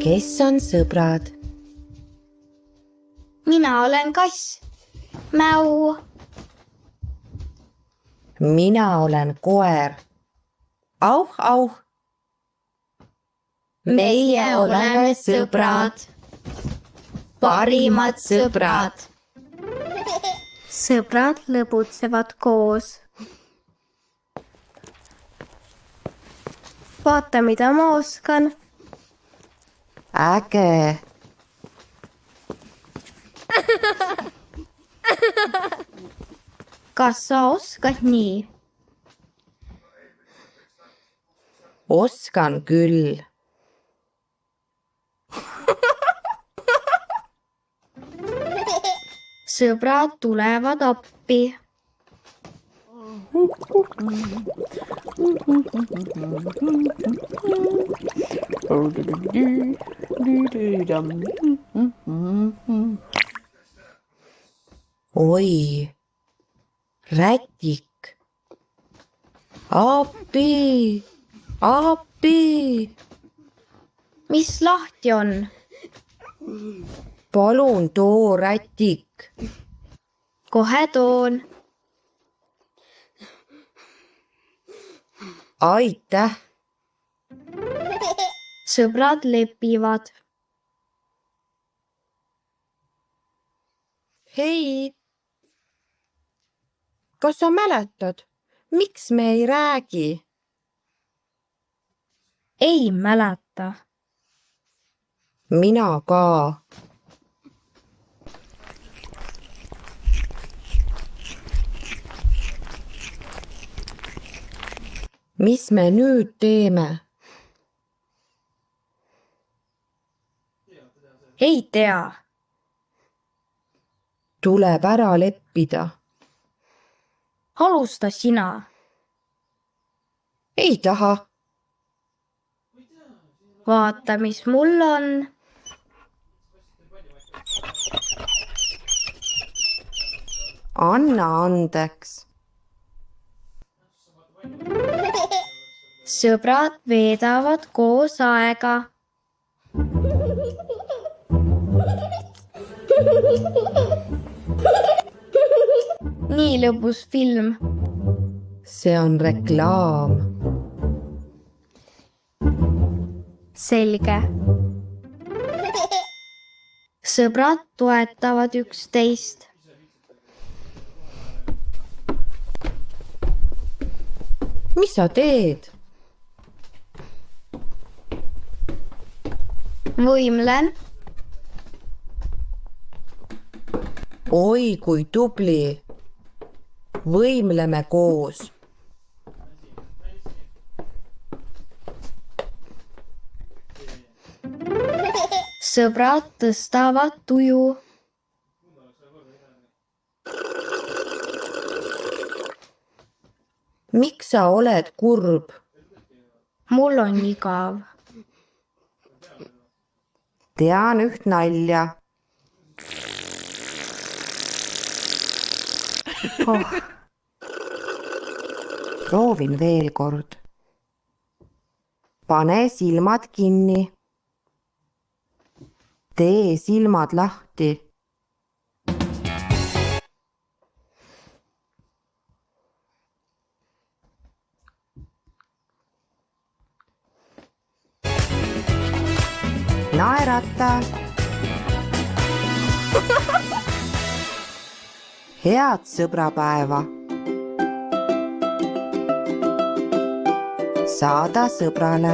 Kes on sõbrad? Mina olen kass. Mäu. Mina olen koer. Auh, auh. Meie oleme sõbrad. Parimad sõbrad. Sõbrad lõbutsevad koos. Vaata, mida ma oskan. Äge. Kas sa oskad nii? Oskan küll. Sõbrad tulevad appi. Oi, rätik. Appi, appi. Mis lahti on? Palun too rätik. Kohe toon. Aitäh. Sõbrad lepivad. Hei. Kas sa mäletad, miks me ei räägi? Ei mäleta. Mina ka. Mis me nüüd teeme? Ei tea. Tuleb ära leppida. Alusta sina. Ei taha. Vaata, mis mul on. Anna andeks. Sõbrad veedavad koos aega. Nii lõbus film. See on reklaam. Selge. Sõbrad toetavad üksteist. Mis sa teed? Võimlen. Oi, kui tubli. Võimleme koos. Sõbrad tõstavad tuju. Miks sa oled kurb? Mul on igav. Tean üht nalja. Oh. Proovin veel kord. Pane silmad kinni. Tee silmad lahti. Naerata. Head sõbrapäeva. Saada sõbrale.